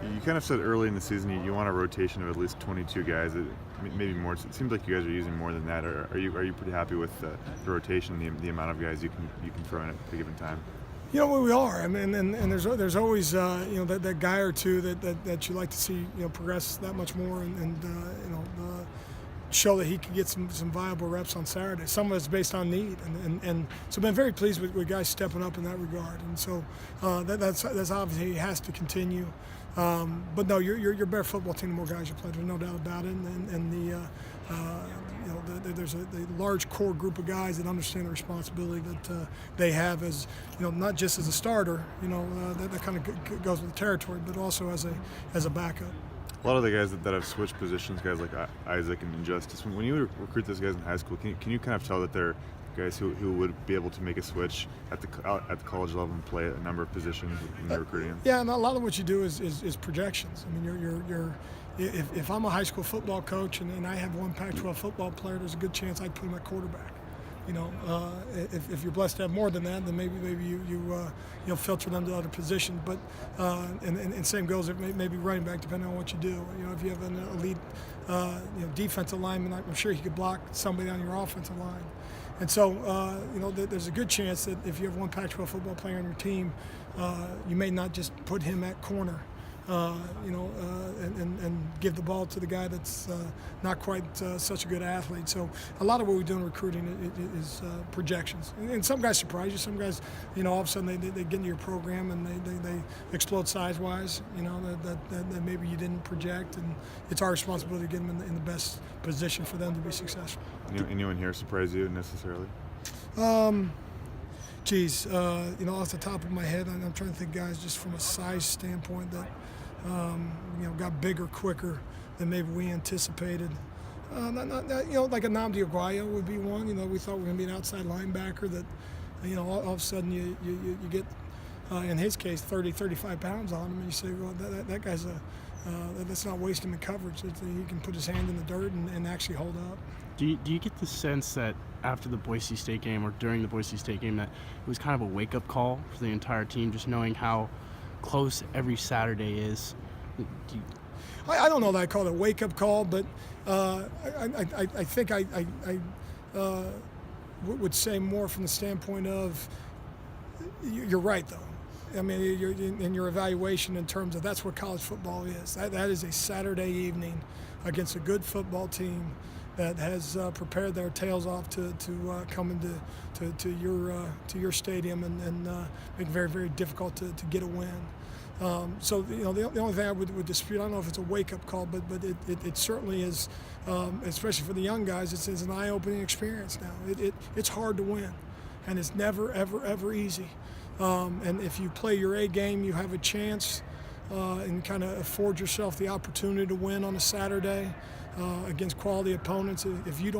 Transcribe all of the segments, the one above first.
You kind of said early in the season you want a rotation of at least 22 guys, maybe more. It seems like you guys are using more than that. Are you pretty happy with the rotation, the amount of guys you can throw in at a given time? You know, we are. I mean, and there's always that guy or two that you like to see progress that much more and show that he could get some viable reps on Saturday. Some of it's based on need, and so I've been very pleased with guys stepping up in that regard. And so that's obviously has to continue. But no, you're a better football team the more guys you play. There's no doubt about it. There's a large core group of guys that understand the responsibility that they have as not just as a starter. That kind of goes with the territory, but also as a backup. A lot of the guys that have switched positions, guys like Isaac and Injustice, when you recruit those guys in high school, can you kind of tell that they're guys who would be able to make a switch at the college level and play a number of positions when you're recruiting them? Yeah, and a lot of what you do is projections. I mean, if I'm a high school football coach and I have one Pac-12 football player, there's a good chance I'd put him at quarterback. If you're blessed to have more than that, then maybe you filter them to other positions. But and same goes if maybe running back, depending on what you do. If you have an elite defensive lineman, I'm sure he could block somebody on your offensive line. And so there's a good chance that if you have one Pac-12 football player on your team, you may not just put him at corner. And give the ball to the guy that's not quite such a good athlete. So a lot of what we do in recruiting is projections. And some guys surprise you. Some guys, all of a sudden they get into your program and they explode size-wise, that maybe you didn't project. And it's our responsibility to get them in the best position for them to be successful. Anyone here surprise you necessarily? Off the top of my head, I'm trying to think guys just from a size standpoint that got bigger quicker than maybe we anticipated. Like a Nnamdi Oguayo would be one. We thought we were going to be an outside linebacker that, all of a sudden you get, in his case, 30, 35 pounds on him, and you say, well, that guy's that's not wasting the coverage. He can put his hand in the dirt and actually hold up. Do you get the sense that after the Boise State game or during the Boise State game that it was kind of a wake-up call for the entire team, just knowing how close every Saturday is? I don't know that I call it a wake-up call, but I think I would say more from the standpoint of you're right, though. I mean, in your evaluation in terms of that's what college football is. That is a Saturday evening against a good football team that has prepared their tails off to come into your stadium and make it very, very difficult to get a win. So the only thing I would dispute, I don't know if it's a wake-up call, but it certainly is, especially for the young guys. It's an eye-opening experience now. It's hard to win, and it's never, ever, ever easy. And if you play your A game, you have a chance and kind of afford yourself the opportunity to win on a Saturday against quality opponents. If you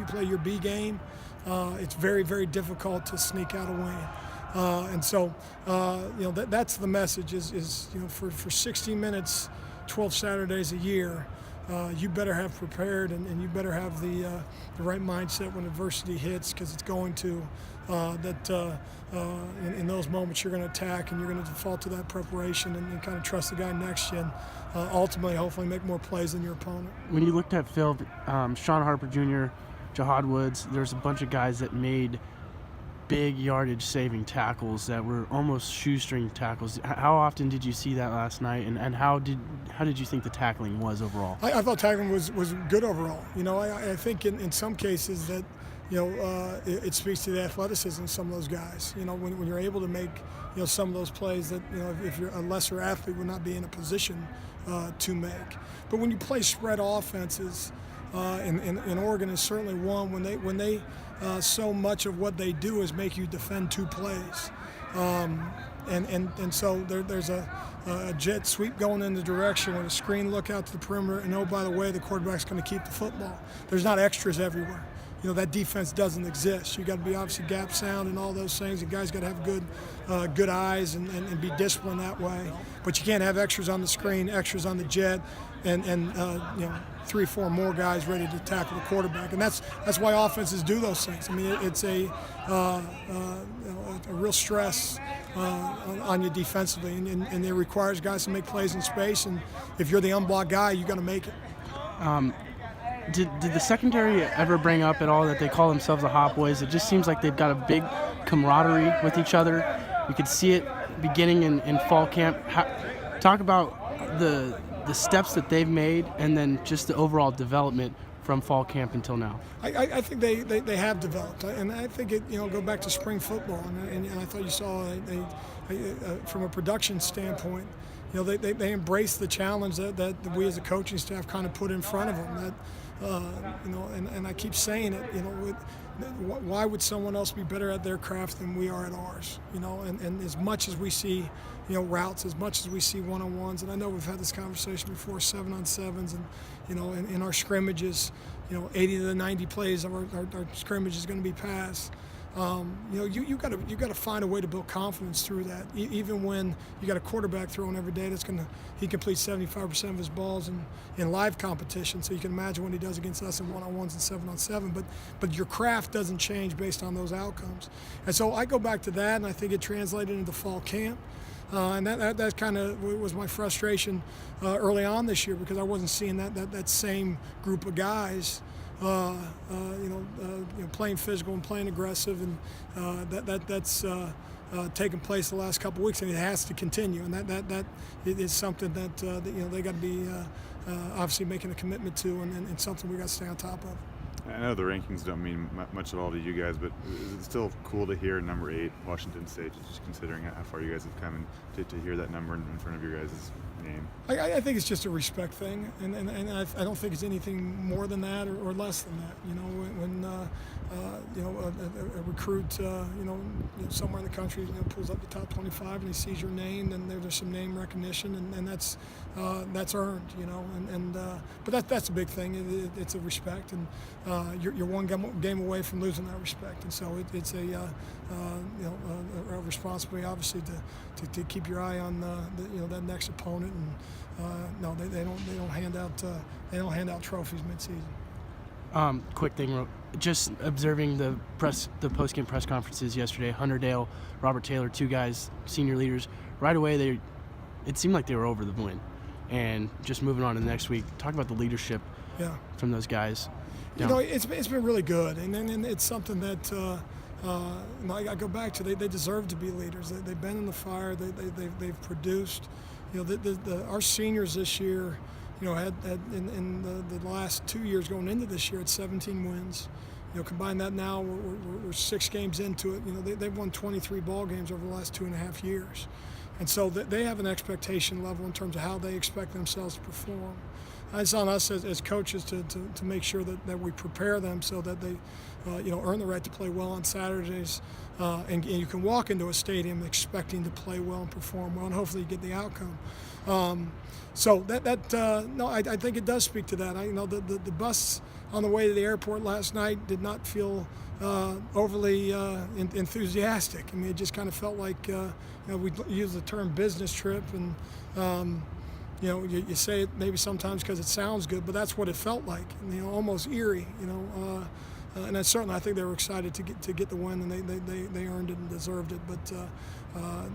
play your B game, it's very, very difficult to sneak out a win. And so, that's the message is for 60 minutes, 12 Saturdays a year, you better have prepared and you better have the right mindset when adversity hits, because it's going to, in those moments you're going to attack and you're going to default to that preparation and kind of trust the guy next to you and ultimately hopefully make more plays than your opponent. When you looked at Phil, Sean Harper Jr., Jahad Woods, there's a bunch of guys that made big yardage saving tackles that were almost shoestring tackles. How often did you see that last night, and how did you think the tackling was overall? I thought tackling was good overall. I think in some cases that it speaks to the athleticism of some of those guys. When you're able to make some of those plays that if you're a lesser athlete would not be in a position to make. But when you play spread offenses, in Oregon is certainly one when they so much of what they do is make you defend two plays, and so there's a jet sweep going in the direction with a screen look out to the perimeter, and oh, by the way, the quarterback's going to keep the football. There's not extras everywhere. that defense doesn't exist. You got to be obviously gap sound and all those things. And guys got to have good eyes and be disciplined that way. But you can't have extras on the screen, extras on the jet, and 3-4 more guys ready to tackle the quarterback. And that's why offenses do those things. I mean, it's a real stress on you defensively, and it requires guys to make plays in space. And if you're the unblocked guy, you got to make it. Did the secondary ever bring up at all that they call themselves the Hot Boys? It just seems like they've got a big camaraderie with each other. You could see it beginning in fall camp. Talk about the steps that they've made and then just the overall development from fall camp until now. I think they have developed, and I think go back to spring football, and I thought you saw from a production standpoint, they embrace the challenge that we as a coaching staff kind of put in front of them. And I keep saying it, why would someone else be better at their craft than we are at ours? And as much as we see, routes, as much as we see one-on-ones, and I know we've had this conversation before, 7-on-7s, and in our scrimmages, 80 to 90 plays of our scrimmage is going to be passed. You got to find a way to build confidence through that. Even when you got a quarterback throwing every day, he completes 75% of his balls in live competition. So you can imagine what he does against us in one-on-ones and 7-on-7. But your craft doesn't change based on those outcomes. And so I go back to that, and I think it translated into fall camp. And that kind of was my frustration early on this year, because I wasn't seeing that same group of guys. Playing physical and playing aggressive, and that's taken place the last couple of weeks, and it has to continue. And that is something that they got to be obviously making a commitment to, and something we got to stay on top of. I know the rankings don't mean much at all to you guys, but is it still cool to hear number 8, Washington State, just considering how far you guys have come, and to hear that number in front of your guys' name? I think it's just a respect thing, and I don't think it's anything more than that or less than that. When a recruit somewhere in the country pulls up the top 25 and he sees your name, then there's some name recognition, and that's earned. But that's a big thing. It's a respect, and you're one game away from losing that respect, and so it's a responsibility, obviously, to keep your eye on that next opponent. And no, they don't hand out trophies midseason. Quick thing, just observing the post-game press conferences yesterday. Hunter Dale, Robert Taylor, 2 guys, senior leaders. Right away, it seemed like they were over the win. And just moving on to the next week, talk about the leadership from those guys. It's been really good, and it's something that I go back to. They deserve to be leaders. They've been in the fire. They've produced. Our seniors this year, had in the last 2 years going into this year, had 17 wins. Combine that now, we're 6 games into it. They've won 23 ball games over the last 2.5 years. And so they have an expectation level in terms of how they expect themselves to perform. It's on us as coaches to make sure that we prepare them so that they earn the right to play well on Saturdays, and you can walk into a stadium expecting to play well and perform well, and hopefully you get the outcome. So I think it does speak to that. The bus on the way to the airport last night did not feel overly enthusiastic. I mean, it just kind of felt like we use the term business trip, and you say it maybe sometimes because it sounds good, but that's what it felt like. Almost eerie. And certainly I think they were excited to get the win, and they earned it and deserved it. But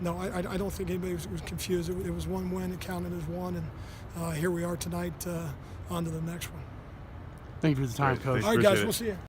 no, I don't think anybody was confused. It was one win. It counted as one, and here we are tonight. On to the next one. Thank you for the time, Coach. All right, guys, we'll see you.